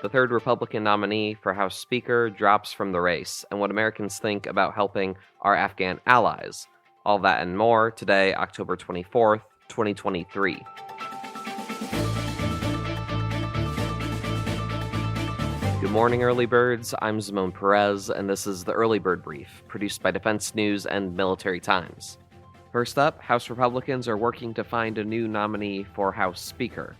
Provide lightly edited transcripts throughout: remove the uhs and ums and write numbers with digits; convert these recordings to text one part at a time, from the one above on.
The third Republican nominee for House Speaker drops from the race, and what Americans think about helping our Afghan allies. All that and more today, October 24th, 2023. Good morning, early birds. I'm Zimone Perez, and this is the Early Bird Brief, produced by Defense News and Military Times. First up, House Republicans are working to find a new nominee for House Speaker.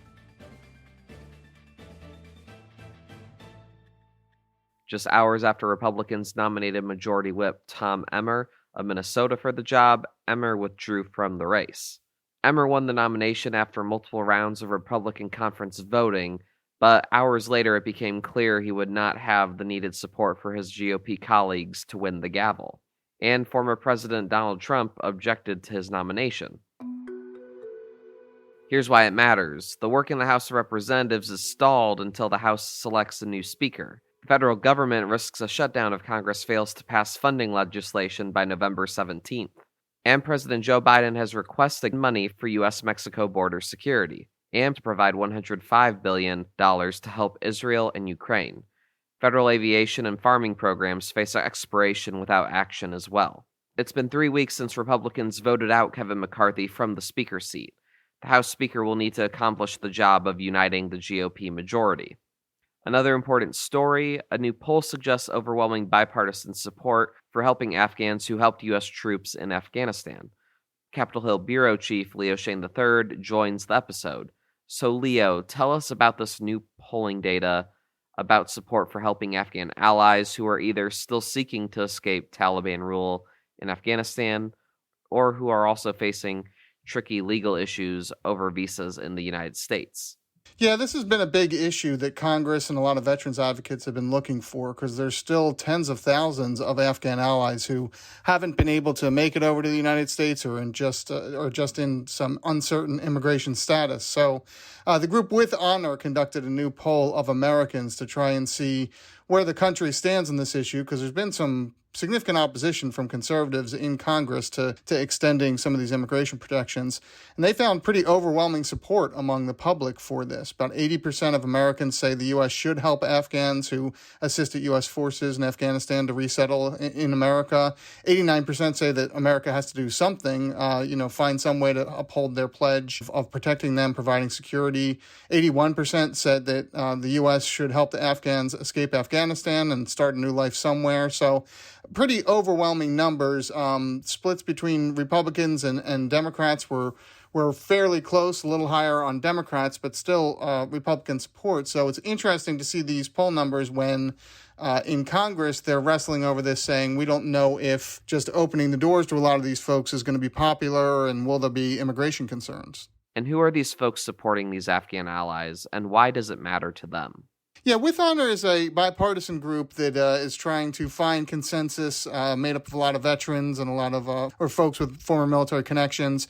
Just hours after Republicans nominated Majority Whip Tom Emmer of Minnesota for the job, Emmer withdrew from the race. Emmer won the nomination after multiple rounds of Republican conference voting, but hours later it became clear he would not have the needed support for his GOP colleagues to win the gavel. And former President Donald Trump objected to his nomination. Here's why it matters. The work in the House of Representatives is stalled until the House selects a new speaker. The federal government risks a shutdown if Congress fails to pass funding legislation by November 17th. And President Joe Biden has requested money for U.S.-Mexico border security, and to provide $105 billion to help Israel and Ukraine. Federal aviation and farming programs face expiration without action as well. It's been 3 weeks since Republicans voted out Kevin McCarthy from the Speaker seat. The House Speaker will need to accomplish the job of uniting the GOP majority. Another important story, a new poll suggests overwhelming bipartisan support for helping Afghans who helped U.S. troops in Afghanistan. Capitol Hill Bureau Chief Leo Shane III joins the episode. So Leo, tell us about this new polling data about support for helping Afghan allies who are either still seeking to escape Taliban rule in Afghanistan or who are also facing tricky legal issues over visas in the United States. Yeah, this has been a big issue that Congress and a lot of veterans advocates have been looking for because there's still tens of thousands of Afghan allies who haven't been able to make it over to the United States or just in some uncertain immigration status. So the group With Honor conducted a new poll of Americans to try and see where the country stands in this issue because there's been some significant opposition from conservatives in Congress to extending some of these immigration protections. And they found pretty overwhelming support among the public for this. About 80% of Americans say the U.S. should help Afghans who assisted U.S. forces in Afghanistan to resettle in America. 89% say that America has to do something, find some way to uphold their pledge of protecting them, providing security. 81% said that the U.S. should help the Afghans escape Afghanistan and start a new life somewhere. So pretty overwhelming numbers. Splits between Republicans and Democrats were fairly close, a little higher on Democrats, but still Republican support. So it's interesting to see these poll numbers when in Congress they're wrestling over this, saying we don't know if just opening the doors to a lot of these folks is going to be popular and will there be immigration concerns. And who are these folks supporting these Afghan allies, and why does it matter to them? Yeah, With Honor is a bipartisan group that is trying to find consensus made up of a lot of veterans and a lot of or folks with former military connections.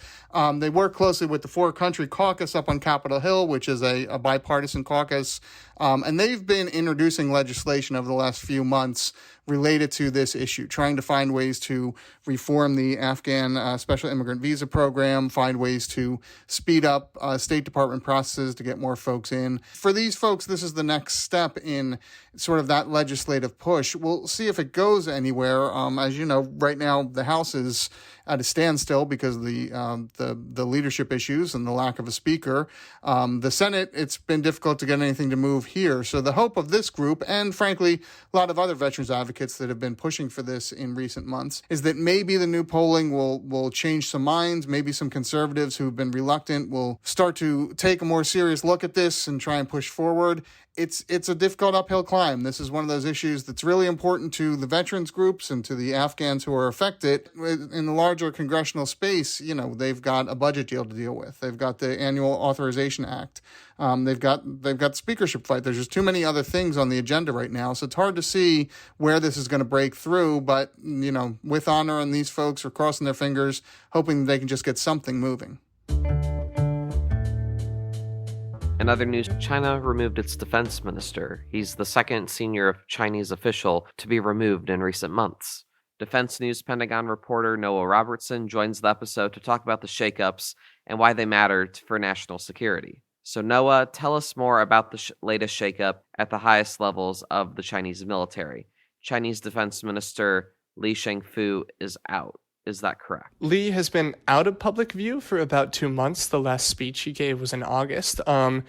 They work closely with the Four Country Caucus up on Capitol Hill, which is a bipartisan caucus. And they've been introducing legislation over the last few months related to this issue, trying to find ways to reform the Afghan special immigrant visa program, find ways to speed up State Department processes to get more folks in. For these folks, this is the next step in sort of that legislative push. We'll see if it goes anywhere. As you know, right now the House is at a standstill because of the leadership issues and the lack of a speaker. The Senate, it's been difficult to get anything to move here. So the hope of this group, and frankly, a lot of other veterans advocates that have been pushing for this in recent months, is that maybe the new polling will change some minds. Maybe some conservatives who've been reluctant will start to take a more serious look at this and try and push forward. It's a difficult uphill climb. This is one of those issues that's really important to the veterans groups and to the Afghans who are affected. In the larger congressional space, they've got a budget deal to deal with. They've got the Annual Authorization Act. They've got the speakership fight. There's just too many other things on the agenda right now. So it's hard to see where this is going to break through. But, With Honor and these folks are crossing their fingers, hoping they can just get something moving. In other news, China removed its defense minister. He's the second senior Chinese official to be removed in recent months. Defense News Pentagon reporter Noah Robertson joins the episode to talk about the shakeups and why they matter for national security. So, Noah, tell us more about the latest shakeup at the highest levels of the Chinese military. Chinese Defense Minister Li Shangfu is out. Is that correct? Li has been out of public view for about 2 months. The last speech he gave was in August. And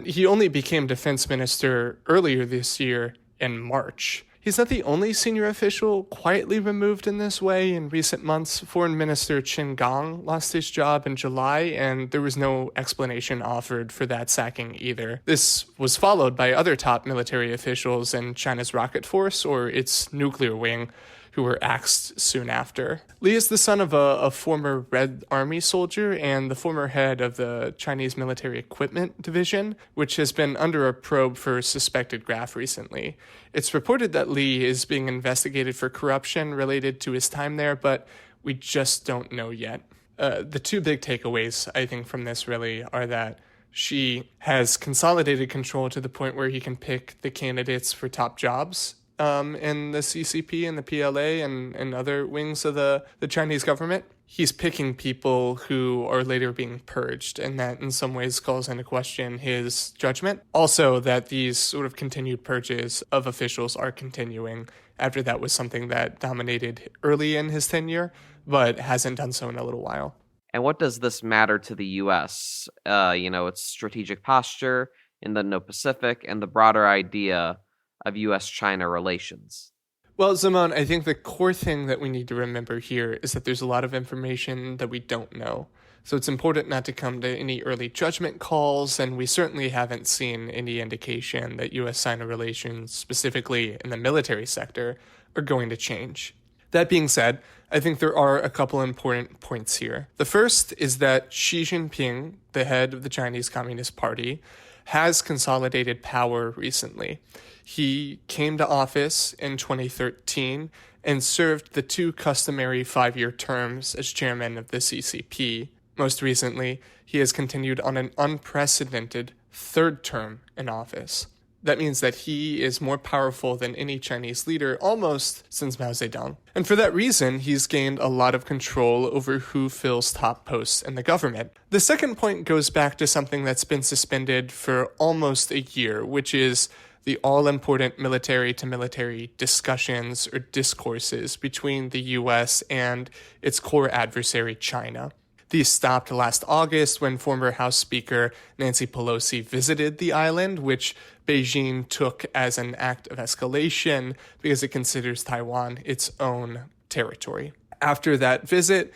he only became defense minister earlier this year in March. He's not the only senior official quietly removed in this way in recent months. Foreign Minister Qin Gang lost his job in July, and there was no explanation offered for that sacking either. This was followed by other top military officials in China's rocket force, or its nuclear wing, who were axed soon after. Li is the son of a former Red Army soldier and the former head of the Chinese Military Equipment Division, which has been under a probe for suspected graft recently. It's reported that Li is being investigated for corruption related to his time there, but we just don't know yet. The two big takeaways, I think, from this really are that she has consolidated control to the point where he can pick the candidates for top jobs in the CCP and the PLA and other wings of the Chinese government. He's picking people who are later being purged, and that in some ways calls into question his judgment. Also, that these sort of continued purges of officials are continuing after that was something that dominated early in his tenure, but hasn't done so in a little while. And what does this matter to the U.S.? Its strategic posture in the Indo-Pacific and the broader idea of U.S.-China relations? Well, Zaman, I think the core thing that we need to remember here is that there's a lot of information that we don't know. So it's important not to come to any early judgment calls, and we certainly haven't seen any indication that U.S.-China relations, specifically in the military sector, are going to change. That being said, I think there are a couple important points here. The first is that Xi Jinping, the head of the Chinese Communist Party, has consolidated power recently. He came to office in 2013 and served the two customary 5-year terms as chairman of the CCP. Most recently, he has continued on an unprecedented third term in office. That means that he is more powerful than any Chinese leader almost since Mao Zedong. And for that reason, he's gained a lot of control over who fills top posts in the government. The second point goes back to something that's been suspended for almost a year, which is the all-important military-to-military discussions or discourses between the U.S. and its core adversary, China. These stopped last August when former House Speaker Nancy Pelosi visited the island, which Beijing took as an act of escalation because it considers Taiwan its own territory. After that visit,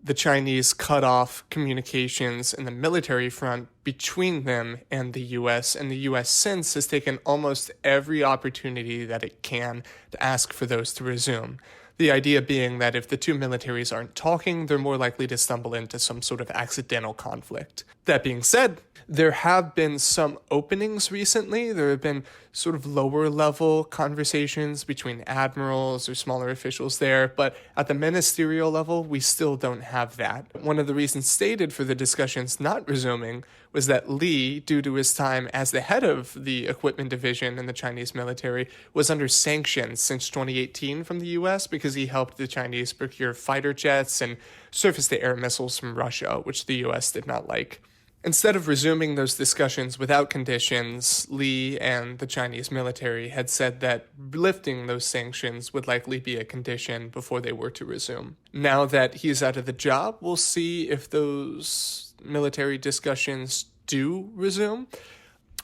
the Chinese cut off communications in the military front between them and the U.S., and the U.S. since has taken almost every opportunity that it can to ask for those to resume. The idea being that if the two militaries aren't talking, they're more likely to stumble into some sort of accidental conflict. That being said, there have been some openings recently. There have been sort of lower level conversations between admirals or smaller officials there, but at the ministerial level, we still don't have that. One of the reasons stated for the discussions not resuming was that Li, due to his time as the head of the equipment division in the Chinese military, was under sanctions since 2018 from the US because he helped the Chinese procure fighter jets and surface-to-air missiles from Russia, which the US did not like. Instead of resuming those discussions without conditions, Li and the Chinese military had said that lifting those sanctions would likely be a condition before they were to resume. Now that he's out of the job, we'll see if those military discussions do resume.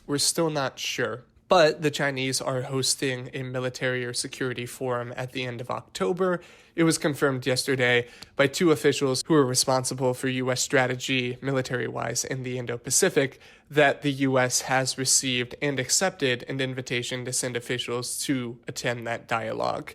We're still not sure. But the Chinese are hosting a military or security forum at the end of October. It was confirmed yesterday by two officials who are responsible for U.S. strategy, military-wise, in the Indo-Pacific, that the U.S. has received and accepted an invitation to send officials to attend that dialogue.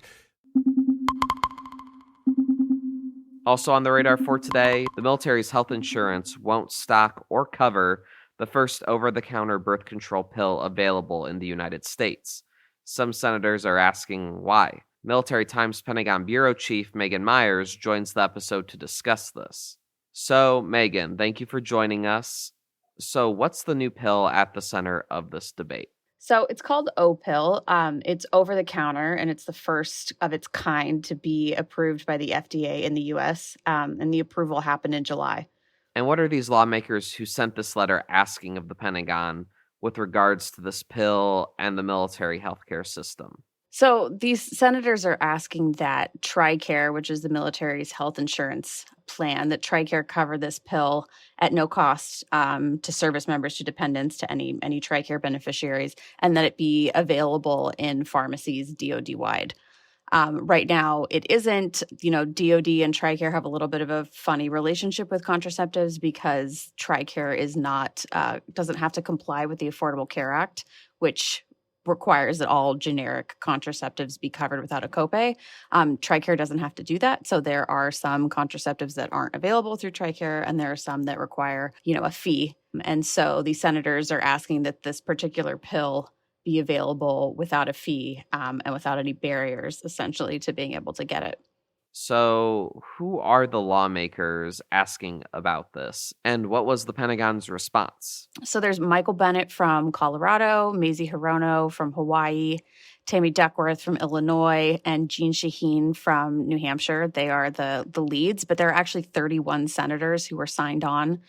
Also on the radar for today, the military's health insurance won't stock or cover the first over-the-counter birth control pill available in the United States. Some senators are asking why. Military Times Pentagon Bureau Chief Megan Myers joins the episode to discuss this. So, Megan, thank you for joining us. So, what's the new pill at the center of this debate? So it's called O-Pill. It's over the counter, and it's the first of its kind to be approved by the FDA in the U.S., and the approval happened in July. And what are these lawmakers who sent this letter asking of the Pentagon with regards to this pill and the military healthcare system? So these senators are asking that TRICARE, which is the military's health insurance plan, that TRICARE cover this pill at no cost to service members, to dependents, to any TRICARE beneficiaries, and that it be available in pharmacies DoD-wide. Right now, it isn't. DoD and TRICARE have a little bit of a funny relationship with contraceptives because TRICARE is not doesn't have to comply with the Affordable Care Act, which requires that all generic contraceptives be covered without a copay. TRICARE doesn't have to do that. So there are some contraceptives that aren't available through TRICARE, and there are some that require, a fee. And so the senators are asking that this particular pill be available without a fee and without any barriers, essentially, to being able to get it. So, who are the lawmakers asking about this, and what was the Pentagon's response? So there's Michael Bennett from Colorado, Mazie Hirono from Hawaii, Tammy Duckworth from Illinois, and Jean Shaheen from New Hampshire. They are the leads, but there are actually 31 senators who were signed on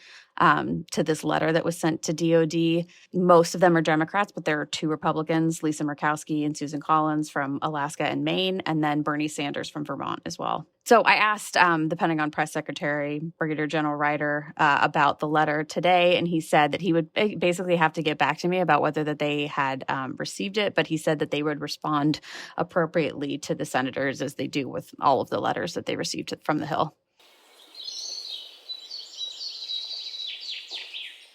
to this letter that was sent to DOD. Most of them are Democrats, but there are 2 Republicans, Lisa Murkowski and Susan Collins from Alaska and Maine, and then Bernie Sanders from Vermont as well. So I asked the Pentagon Press Secretary, Brigadier General Ryder, about the letter today, and he said that he would basically have to get back to me about whether that they had received it, but he said that they would respond appropriately to the senators as they do with all of the letters that they received from the Hill.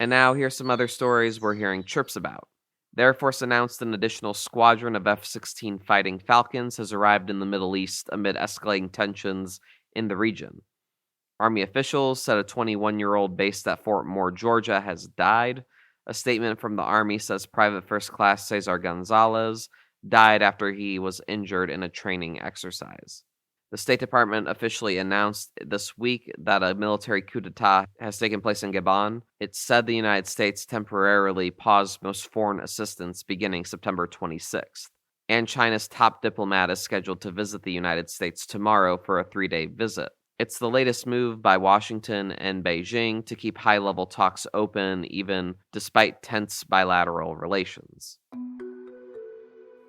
And now here's some other stories we're hearing chirps about. The Air Force announced an additional squadron of F-16 fighting Falcons has arrived in the Middle East amid escalating tensions in the region. Army officials said a 21-year-old based at Fort Moore, Georgia, has died. A statement from the Army says Private First Class Cesar Gonzalez died after he was injured in a training exercise. The State Department officially announced this week that a military coup d'etat has taken place in Gabon. It said the United States temporarily paused most foreign assistance beginning September 26th. And China's top diplomat is scheduled to visit the United States tomorrow for a 3-day visit. It's the latest move by Washington and Beijing to keep high-level talks open, even despite tense bilateral relations.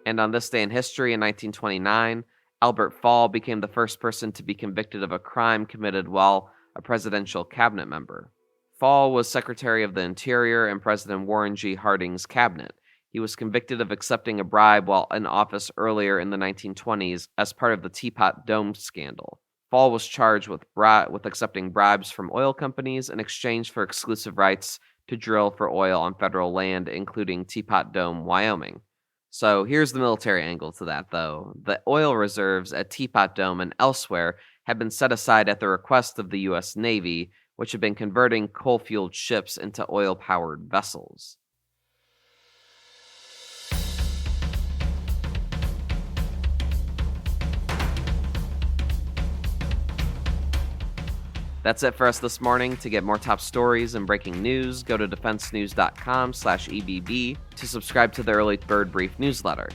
And on this day in history in 1929, Albert Fall became the first person to be convicted of a crime committed while a presidential cabinet member. Fall was Secretary of the Interior in President Warren G. Harding's cabinet. He was convicted of accepting a bribe while in office earlier in the 1920s as part of the Teapot Dome scandal. Fall was charged with accepting bribes from oil companies in exchange for exclusive rights to drill for oil on federal land, including Teapot Dome, Wyoming. So here's the military angle to that, though. The oil reserves at Teapot Dome and elsewhere have been set aside at the request of the U.S. Navy, which have been converting coal-fueled ships into oil-powered vessels. That's it for us this morning. To get more top stories and breaking news, go to defensenews.com/EBB to subscribe to the Early Bird Brief newsletter.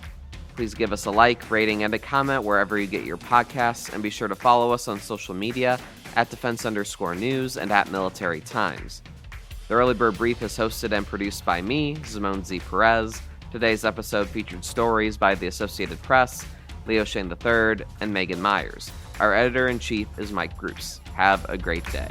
Please give us a like, rating, and a comment wherever you get your podcasts, and be sure to follow us on social media at @defense_news and @Military Times. The Early Bird Brief is hosted and produced by me, Zimone Z. Perez. Today's episode featured stories by the Associated Press, Leo Shane III, and Megan Myers. Our editor-in-chief is Mike Gruss. Have a great day.